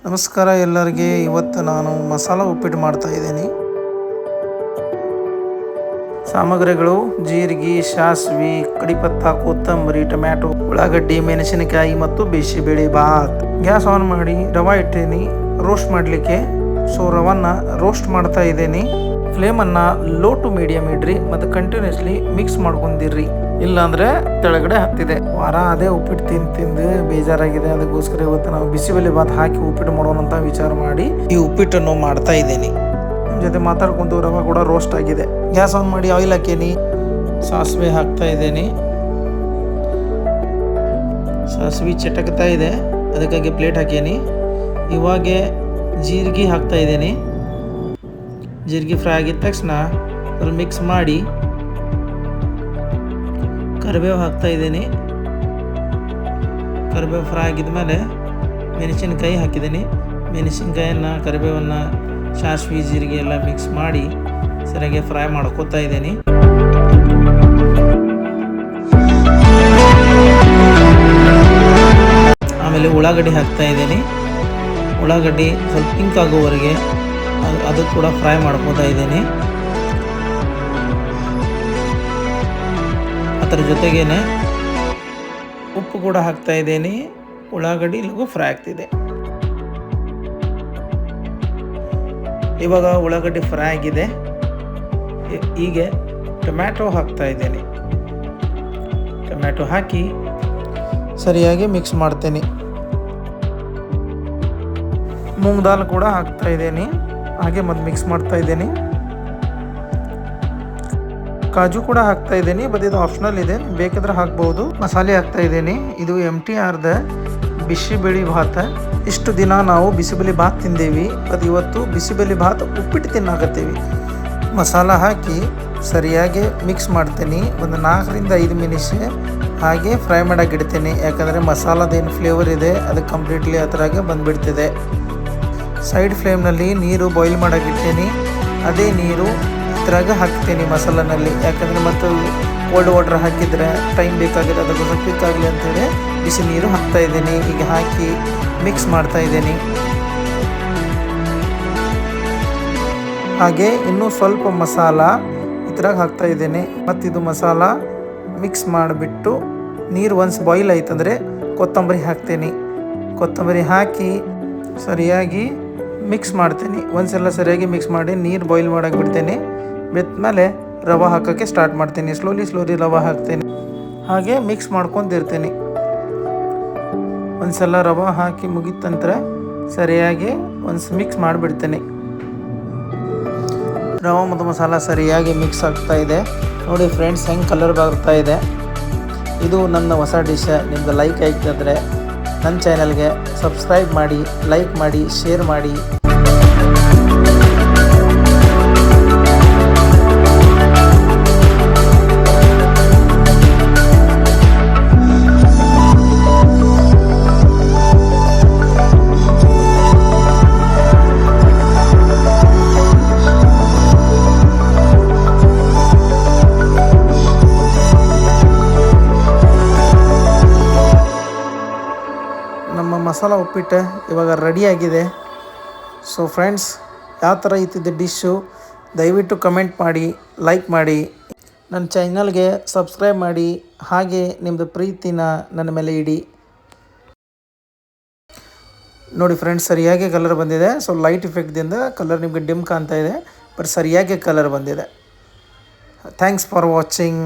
ನಮಸ್ಕಾರ ಎಲ್ಲರಿಗೆ. ಇವತ್ತು ನಾನು ಮಸಾಲ ಉಪ್ಪಿಟ್ಟು ಮಾಡ್ತಾ ಇದ್ದೀನಿ. ಸಾಮಗ್ರಿಗಳು: ಜೀರಿಗೆ, ಸಾಸಿವೆ, ಕಡಿಪತ್ತ, ಕೊತ್ತಂಬರಿ, ಟೊಮ್ಯಾಟೊ, ಉಳ್ಳಾಗಡ್ಡಿ, ಮೆಣಸಿನಕಾಯಿ ಮತ್ತು ಬಿಸಿಬೇಳೆ ಭಾತ್. ಗ್ಯಾಸ್ ಆನ್ ಮಾಡಿ ರವಾ ಇಟ್ಟೀನಿ ರೋಸ್ಟ್ ಮಾಡಲಿಕ್ಕೆ. ರವನ್ನ ರೋಸ್ಟ್ ಮಾಡ್ತಾ ಇದ್ದೀನಿ. ಫ್ಲೇಮನ್ನು ಲೋ ಟು ಮೀಡಿಯಂ ಇಡ್ರಿ ಮತ್ತು ಕಂಟಿನ್ಯೂಸ್ಲಿ ಮಿಕ್ಸ್ ಮಾಡ್ಕೊಂಡಿರ್ರಿ, ಇಲ್ಲಾಂದರೆ ಕೆಳಗಡೆ ಹತ್ತಿದೆ. ವಾರ ಅದೇ ಉಪ್ಪಿಟ್ಟು ತಿಂದು ಬೇಜಾರಾಗಿದೆ. ಅದಕ್ಕೋಸ್ಕರ ಇವತ್ತು ನಾವು ಬಿಸಿಬೇಳೆ ಭಾತ್ ಹಾಕಿ ಉಪ್ಪಿಟ್ಟು ಮಾಡೋಣ ಅಂತ ವಿಚಾರ ಮಾಡಿ ಈ ಉಪ್ಪಿಟ್ಟನ್ನು ಮಾಡ್ತಾ ಇದ್ದೀನಿ. ನಿಮ್ಮ ಜೊತೆ ಮಾತಾಡ್ಕೊಂಡು ರವೆ ಕೂಡ ರೋಸ್ಟ್ ಆಗಿದೆ. ಗ್ಯಾಸ್ ಆನ್ ಮಾಡಿ ಆಯಿಲ್ ಹಾಕೀನಿ. ಸಾಸಿವೆ ಹಾಕ್ತಾ ಇದ್ದೀನಿ. ಸಾಸಿವೆ ಚಟಕ್ತಾ ಇದೆ, ಅದಕ್ಕಾಗಿ ಪ್ಲೇಟ್ ಹಾಕೀನಿ. ಇವಾಗ ಜೀರಿಗೆ ಹಾಕ್ತಾ ಇದ್ದೀನಿ. ಜೀರಿಗೆ ಫ್ರೈ ಆಗಿದ ತಕ್ಷಣ ಸ್ವಲ್ಪ ಮಿಕ್ಸ್ ಮಾಡಿ ಕರಿಬೇವು ಹಾಕ್ತಾ ಇದ್ದೀನಿ. ಕರಿಬೇವು ಫ್ರೈ ಆಗಿದ ಮೇಲೆ ಮೆಣಸಿನ್ಕಾಯಿ ಹಾಕಿದ್ದೀನಿ. ಮೆಣಸಿನ್ಕಾಯನ್ನು, ಕರಿಬೇವನ್ನು, ಸಾಸಿವೆ, ಜೀರಿಗೆ ಎಲ್ಲ ಮಿಕ್ಸ್ ಮಾಡಿ ಸರಿಯಾಗಿ ಫ್ರೈ ಮಾಡ್ಕೋತಾ ಇದ್ದೀನಿ. ಆಮೇಲೆ ಉಳ್ಳಾಗಡ್ಡಿ ಹಾಕ್ತಾ ಇದ್ದೀನಿ. ಉಳ್ಳಾಗಡ್ಡಿ ಸ್ವಲ್ಪ ಪಿಂಕ್ ಆಗೋವರೆಗೆ ಅದು ಕೂಡ ಫ್ರೈ ಮಾಡ್ಕೋತಾ ಇದ್ದೀನಿ. ಅದರ ಜೊತೆಗೇನೆ ಉಪ್ಪು ಕೂಡ ಹಾಕ್ತಾ ಇದ್ದೀನಿ. ಉಳ್ಳಾಗಡ್ಡಿ ಲಘು ಫ್ರೈ ಆಗ್ತಿದೆ. ಇವಾಗ ಉಳ್ಳಾಗಡ್ಡಿ ಫ್ರೈ ಆಗಿದೆ. ಈಗ ಟೊಮ್ಯಾಟೊ ಹಾಕ್ತಾ ಇದ್ದೀನಿ. ಟೊಮ್ಯಾಟೊ ಹಾಕಿ ಸರಿಯಾಗಿ ಮಿಕ್ಸ್ ಮಾಡ್ತೀನಿ. ಮೂಂಗ್ ದಾಲ್ ಕೂಡ ಹಾಕ್ತಾ ಇದ್ದೀನಿ. ಹಾಗೆ ಮತ್ತೆ ಮಿಕ್ಸ್ ಮಾಡ್ತಾ ಇದ್ದೀನಿ. ಕಾಜು ಕೂಡ ಹಾಕ್ತಾ ಇದ್ದೀನಿ, ಬಟ್ ಇದು ಆಪ್ಷನಲ್ ಇದೆ, ಬೇಕಾದ್ರೆ ಹಾಕ್ಬೋದು. ಮಸಾಲೆ ಹಾಕ್ತಾ ಇದ್ದೀನಿ. ಇದು MTRದ ಬಿಸಿಬೇಳೆ ಭಾತ್. ಇಷ್ಟು ದಿನ ನಾವು ಬಿಸಿಬೇಳೆ ಭಾತ್ ತಿಂದೇವಿ, ಅದು ಇವತ್ತು ಬಿಸಿಬೇಳೆ ಭಾತ್ ಉಪ್ಪಿಟ್ಟು ತಿನ್ನಾಕತ್ತೀವಿ. ಮಸಾಲ ಹಾಕಿ ಸರಿಯಾಗಿ ಮಿಕ್ಸ್ ಮಾಡ್ತೀನಿ. ಒಂದು 4ರಿಂದ 5 ನಿಮಿಷ ಹಾಗೆ ಫ್ರೈ ಮಾಡೋಕೆ ಇಡ್ತೀನಿ. ಯಾಕಂದರೆ ಮಸಾಲದೇನು ಫ್ಲೇವರ್ ಇದೆ ಅದು ಕಂಪ್ಲೀಟ್ಲಿ ಆ ಥರಾಗೆ ಬಂದುಬಿಡ್ತಿದೆ. ಸೈಡ್ ಫ್ಲೇಮ್ನಲ್ಲಿ ನೀರು ಬಾಯ್ಲ್ ಮಾಡೋಕ್ಕಿಡ್ತೀನಿ. ಅದೇ ನೀರು ಇದ್ರಾಗ ಹಾಕ್ತೀನಿ ಮಸಾಲನಲ್ಲಿ. ಯಾಕಂದರೆ ಮತ್ತು ಕೋಲ್ಡ್ ವಾಟರ್ ಹಾಕಿದರೆ ಟೈಮ್ ಬೇಕಾಗಿದೆ, ಅದಕ್ಕೆ ಕ್ವಿಕ್ ಆಗಲಿ ಅಂತೇಳಿ ಬಿಸಿ ನೀರು ಹಾಕ್ತಾ ಇದ್ದೀನಿ. ಈಗ ಹಾಕಿ ಮಿಕ್ಸ್ ಮಾಡ್ತಾ ಇದ್ದೀನಿ. ಹಾಗೆ ಇನ್ನೂ ಸ್ವಲ್ಪ ಮಸಾಲ ಇದ್ರಾಗ ಹಾಕ್ತಾ ಇದ್ದೀನಿ. ಮತ್ತಿದು ಮಸಾಲ ಮಿಕ್ಸ್ ಮಾಡಿಬಿಟ್ಟು ನೀರು ಒನ್ಸ್ ಬಾಯ್ಲ್ ಆಯ್ತಂದರೆ ಕೊತ್ತಂಬರಿ ಹಾಕ್ತೀನಿ. ಕೊತ್ತಂಬರಿ ಹಾಕಿ ಸರಿಯಾಗಿ ಮಿಕ್ಸ್ ಮಾಡ್ತೀನಿ. ಒಂದ್ಸಲ ಸರಿಯಾಗಿ ಮಿಕ್ಸ್ ಮಾಡಿ ನೀರು ಬಾಯ್ಲ್ ಮಾಡೋಕೆ ಬಿಡ್ತೀನಿ. ಬಿಟ್ಮೇಲೆ ರವೆ ಹಾಕೋಕ್ಕೆ ಸ್ಟಾರ್ಟ್ ಮಾಡ್ತೀನಿ. ಸ್ಲೋಲಿ ರವೆ ಹಾಕ್ತೀನಿ. ಹಾಗೆ ಮಿಕ್ಸ್ ಮಾಡ್ಕೊಂಡಿರ್ತೀನಿ. ಒಂದ್ಸಲ ರವೆ ಹಾಕಿ ಮುಗಿತಂದ್ರೆ ಸರಿಯಾಗಿ ಮಿಕ್ಸ್ ಮಾಡಿಬಿಡ್ತೀನಿ. ರವೆ ಮತ್ತು ಮಸಾಲ ಸರಿಯಾಗಿ ಮಿಕ್ಸ್ ಆಗ್ತಾ ಇದೆ. ನೋಡಿ ಫ್ರೆಂಡ್ಸ್, ಹೆಂಗೆ ಕಲರ್ ಬರ್ತಾ ಇದೆ. ಇದು ನನ್ನ ಹೊಸ ಡಿಶ್. ನಿಮ್ಗೆ ಲೈಕ್ ಆಗಿದ್ರೆ ನನ್ನ ಚಾನಲ್ಗೆ ಸಬ್ಸ್ಕ್ರೈಬ್ ಮಾಡಿ, ಲೈಕ್ ಮಾಡಿ, ಶೇರ್ ಮಾಡಿ. ನಮ್ಮ ಮಸಾಲ ಉಪ್ಪಿಟ್ಟು ಇವಾಗ ರೆಡಿಯಾಗಿದೆ. ಸೊ ಫ್ರೆಂಡ್ಸ್, ಯಾವ ಥರ ಇತ್ತಿದ್ದ ಡಿಶ್ಶು ದಯವಿಟ್ಟು ಕಮೆಂಟ್ ಮಾಡಿ, ಲೈಕ್ ಮಾಡಿ, ನನ್ನ ಚಾನಲ್ಗೆ ಸಬ್ಸ್ಕ್ರೈಬ್ ಮಾಡಿ. ಹಾಗೆ ನಿಮ್ಮದು ಪ್ರೀತಿನ ನನ್ನ ಮೇಲೆ ಇಡಿ. ನೋಡಿ ಫ್ರೆಂಡ್ಸ್, ಸರಿಯಾಗಿ ಕಲರ್ ಬಂದಿದೆ. ಸೊ ಲೈಟ್ ಇಫೆಕ್ಟ್ದಿಂದ ಕಲರ್ ನಿಮಗೆ ಡಿಮ್ ಕಾಣ್ತಾ ಇದೆ, ಬಟ್ ಸರಿಯಾಗಿ ಕಲರ್ ಬಂದಿದೆ. Thanks for watching.